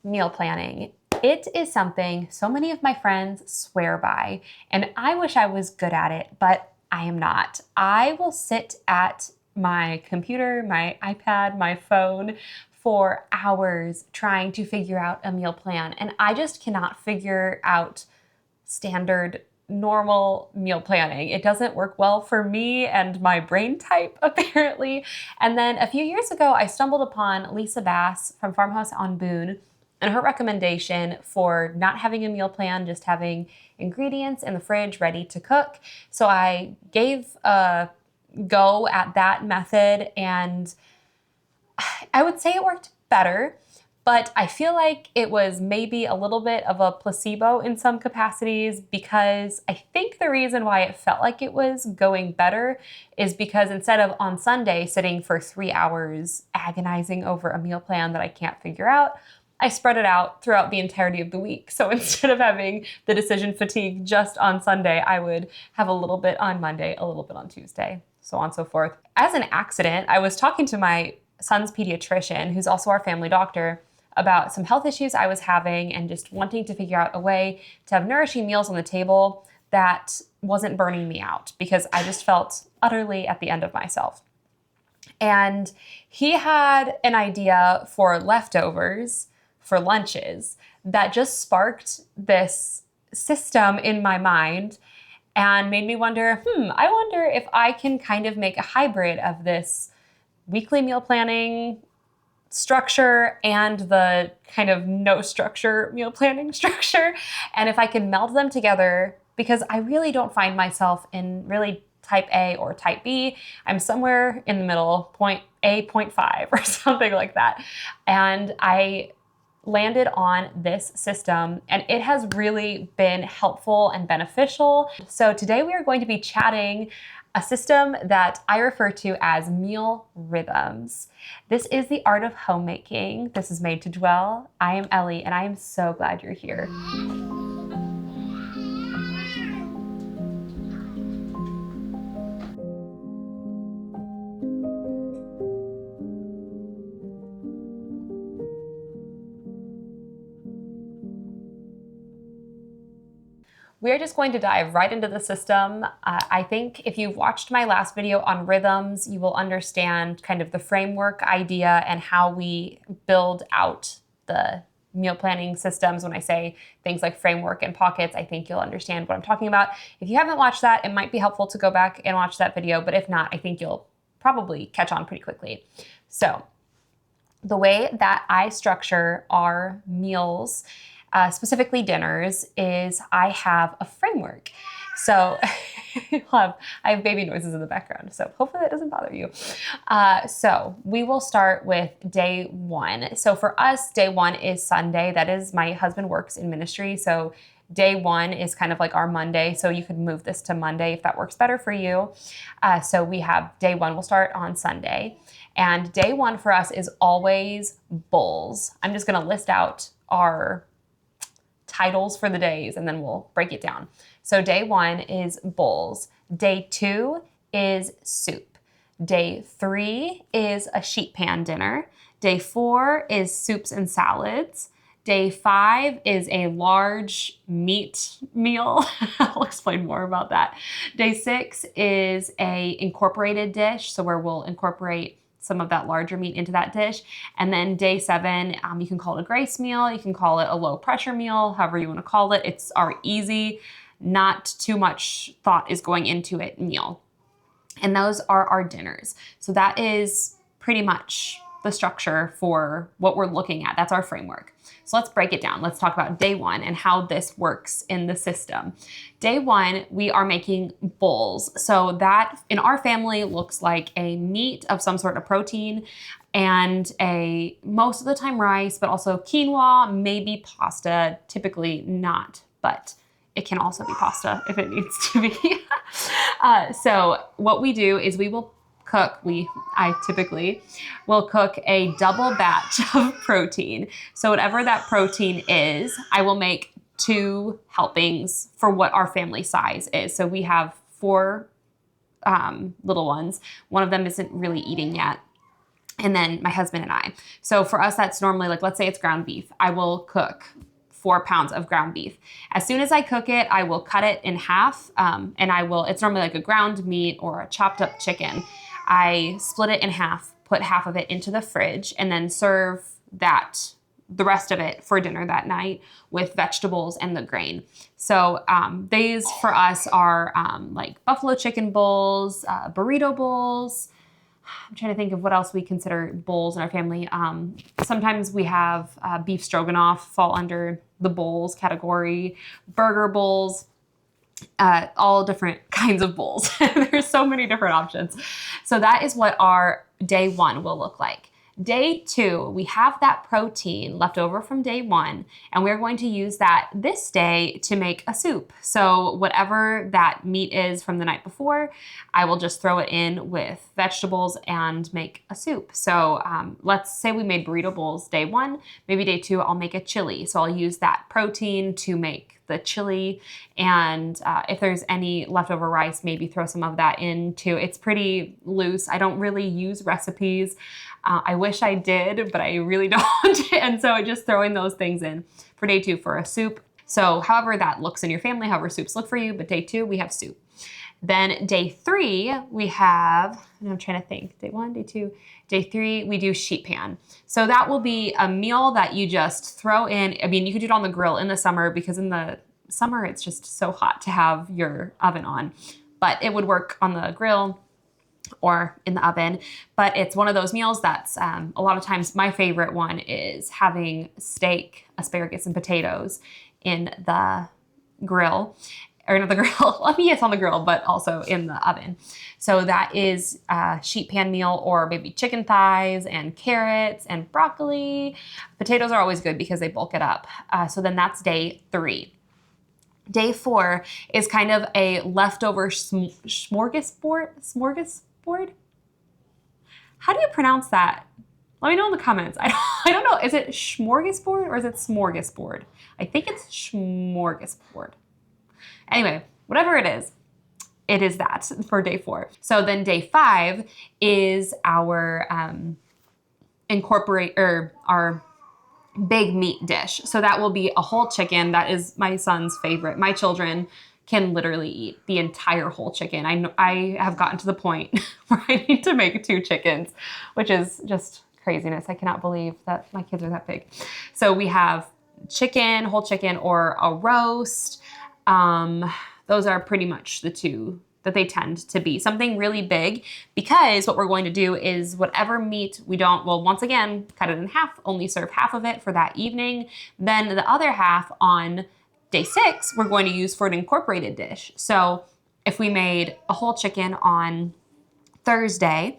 Meal planning. It is something so many of my friends swear by, and I wish I was good at it, but I am not. I will sit at my computer, my iPad, my phone for hours trying to figure out a meal plan, and I just cannot figure out standard normal meal planning. It doesn't work well for me and my brain type, apparently. And then a few years ago, I stumbled upon Lisa Bass from Farmhouse on Boone and her recommendation for not having a meal plan, just having ingredients in the fridge ready to cook. So I gave a go at that method, and I would say it worked better, but I feel like it was maybe a little bit of a placebo in some capacities, because I think the reason why it felt like it was going better is because instead of on Sunday sitting for 3 hours agonizing over a meal plan that I can't figure out, I spread it out throughout the entirety of the week. So instead of having the decision fatigue just on Sunday, I would have a little bit on Monday, a little bit on Tuesday, so on and so forth. As an accident, I was talking to my son's pediatrician, who's also our family doctor, about some health issues I was having and just wanting to figure out a way to have nourishing meals on the table that wasn't burning me out, because I just felt utterly at the end of myself. And he had an idea for leftovers for lunches that just sparked this system in my mind and made me wonder, I wonder if I can kind of make a hybrid of this weekly meal planning structure and the kind of no structure meal planning structure, and if I can meld them together, because I really don't find myself in really type A or type B. I'm somewhere in the middle, point A, point 5 or something like that. And I landed on this system, and it has really been helpful and beneficial. So today we are going to be chatting a system that I refer to as meal rhythms. This is the art of homemaking. This is made to dwell. I am Ellie, and I am so glad you're here. We're just going to dive right into the system. I think if you've watched my last video on rhythms, you will understand kind of the framework idea and how we build out the meal planning systems. When I say things like framework and pockets, I think you'll understand what I'm talking about. If you haven't watched that, it might be helpful to go back and watch that video, but if not, I think you'll probably catch on pretty quickly. So the way that I structure our meals, specifically dinners, is I have a framework. So I have baby noises in the background, so hopefully that doesn't bother you. So we will start with day one. So for us, day one is Sunday. That is, my husband works in ministry, so day one is kind of like our Monday. So you could move this to Monday if that works better for you. So we have day one, we'll start on Sunday. And day one for us is always bowls. I'm just gonna list out our titles for the days, and then we'll break it down. So day one is bowls. Day two is soup. Day three is a sheet pan dinner. Day four is soups and salads. Day five is a large meat meal. I'll explain more about that. Day six is a incorporated dish, so where we'll incorporate some of that larger meat into that dish. And then day seven, you can call it a grace meal, you can call it a low pressure meal, however you want to call it. It's our easy, not too much thought is going into it meal. And those are our dinners. So that is pretty much the structure for what we're looking at. That's our framework. So let's break it down. Let's talk about day one and how this works in the system. Day one, we are making bowls. So that in our family looks like a meat of some sort of protein and most of the time rice, but also quinoa, maybe pasta, typically not, but it can also be pasta if it needs to be. So what we do is I typically will cook a double batch of protein. So whatever that protein is, I will make 2 helpings for what our family size is. So we have 4 little ones. One of them isn't really eating yet. and then my husband and I. So for us, that's normally like, let's say it's ground beef. I will cook 4 pounds of ground beef. As soon as I cook it, I will cut it in half, and it's normally like a ground meat or a chopped up chicken. I split it in half, put half of it into the fridge, and then serve the rest of it for dinner that night with vegetables and the grain. So these for us are like buffalo chicken bowls, burrito bowls. I'm trying to think of what else we consider bowls in our family. Sometimes we have beef stroganoff fall under the bowls category, burger bowls, all different kinds of bowls. There's so many different options. So that is what our day 1 will look like. Day 2, we have that protein left over from day 1, and we're going to use that this day to make a soup. So whatever that meat is from the night before, I will just throw it in with vegetables and make a soup. So let's say we made burrito bowls day 1, maybe day 2, I'll make a chili. So I'll use that protein to make the chili, and if there's any leftover rice, maybe throw some of that in too. It's pretty loose. I don't really use recipes. I wish I did, but I really don't. And so just throwing those things in for day 2 for a soup. So however that looks in your family, however soups look for you, but day 2 we have soup. Then day 3 we have, and I'm trying to think, day 1, day 2, day 3 we do sheet pan. So that will be a meal that you just throw in. I mean, you could do it on the grill in the summer, because in the summer it's just so hot to have your oven on, but it would work on the grill or in the oven. But it's one of those meals that's a lot of times my favorite one is having steak, asparagus, and potatoes in the grill. Or not the grill, I mean, it's on the grill, but also in the oven. So that is a sheet pan meal, or maybe chicken thighs and carrots and broccoli. Potatoes are always good because they bulk it up. So then that's day 3. Day 4 is kind of a leftover smorgasbord? How do you pronounce that? Let me know in the comments. I don't know. Is it smorgasbord or is it smorgasbord? I think it's smorgasbord. Anyway, whatever it is that for day 4. So then day 5 is our our big meat dish. So that will be a whole chicken. That is my son's favorite. My children can literally eat the entire whole chicken. I have gotten to the point where I need to make 2 chickens, which is just craziness. I cannot believe that my kids are that big. So we have chicken, whole chicken, or a roast. Those are pretty much the 2 that they tend to be. Something really big, because what we're going to do is whatever meat we don't, well, once again, cut it in half, only serve half of it for that evening. Then the other half on day 6, we're going to use for an incorporated dish. So if we made a whole chicken on Thursday,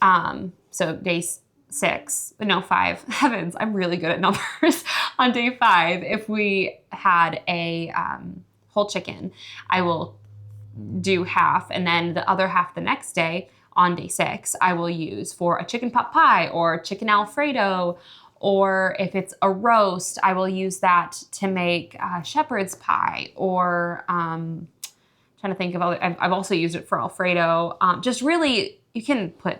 so day 5, heavens, I'm really good at numbers. On day 5, if we had a whole chicken, I will do half, and then the other half the next day on day 6, I will use for a chicken pot pie or chicken Alfredo, or if it's a roast, I will use that to make shepherd's pie, or trying to think of other, I've also used it for Alfredo. Just really, you can put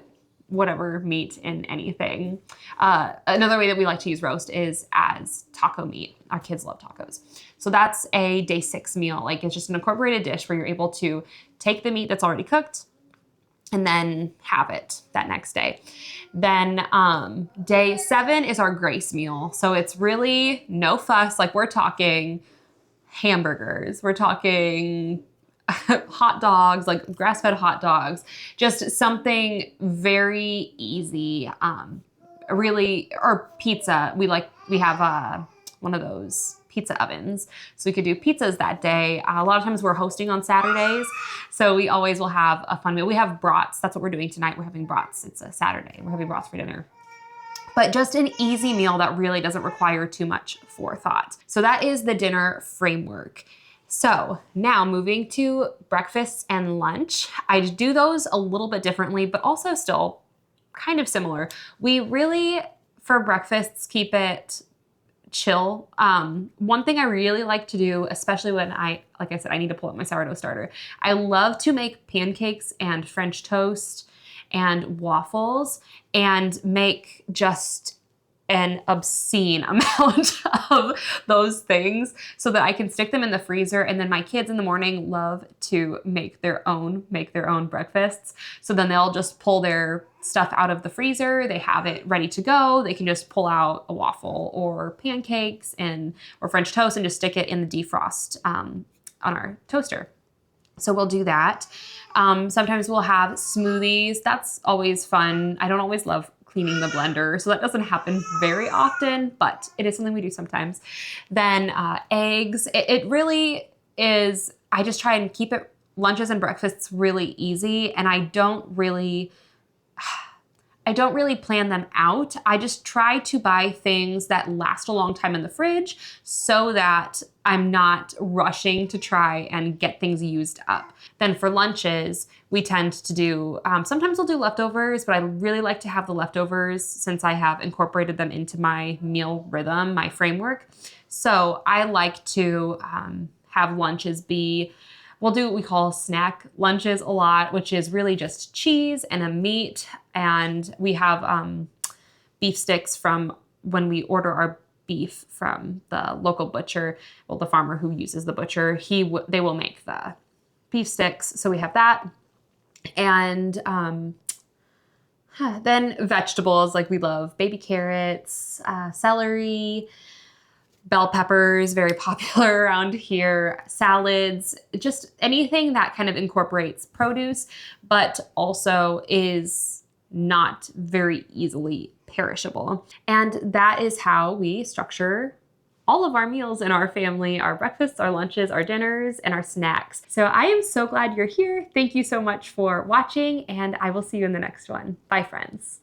whatever meat in anything. Another way that we like to use roast is as taco meat. Our kids love tacos. So that's a day 6 meal. Like, it's just an incorporated dish where you're able to take the meat that's already cooked and then have it that next day. Then day 7 is our grace meal. So it's really no fuss. Like, we're talking hamburgers. We're talking hot dogs, like grass-fed hot dogs, just something very easy. Really, or pizza. We have one of those pizza ovens, so we could do pizzas that day. A lot of times we're hosting on Saturdays, so we always will have a fun meal. We have brats. That's what we're doing tonight. We're having brats. It's a Saturday. We're having brats for dinner. But just an easy meal that really doesn't require too much forethought. So that is the dinner framework. So now moving to breakfast and lunch. I do those a little bit differently, but also still kind of similar. We really, for breakfasts, keep it chill. One thing I really like to do, especially when like I said, I need to pull up my sourdough starter. I love to make pancakes and French toast and waffles and make just an obscene amount of those things so that I can stick them in the freezer. And then my kids in the morning love to make their own breakfasts. So then they'll just pull their stuff out of the freezer. They have it ready to go. They can just pull out a waffle or pancakes or French toast and just stick it in the defrost on our toaster. So we'll do that. Sometimes we'll have smoothies. That's always fun. I don't always love cleaning the blender, so that doesn't happen very often, but it is something we do sometimes. Then eggs. It really is, I just try and keep it lunches and breakfasts really easy, and I don't really plan them out. I just try to buy things that last a long time in the fridge so that I'm not rushing to try and get things used up. Then for lunches, we tend to do, sometimes we'll do leftovers, but I really like to have the leftovers since I have incorporated them into my meal rhythm, my framework. So I like to have lunches be, we'll do what we call snack lunches a lot, which is really just cheese and a meat. And we have beef sticks from when we order our beef from the local butcher, well, the farmer who uses the butcher, they will make the beef sticks. So we have that. And then vegetables, like we love baby carrots, celery, bell peppers, very popular around here, salads, just anything that kind of incorporates produce, but also is not very easily perishable. And that is how we structure all of our meals in our family, our breakfasts, our lunches, our dinners, and our snacks. So I am so glad you're here. Thank you so much for watching, and I will see you in the next one. Bye, friends.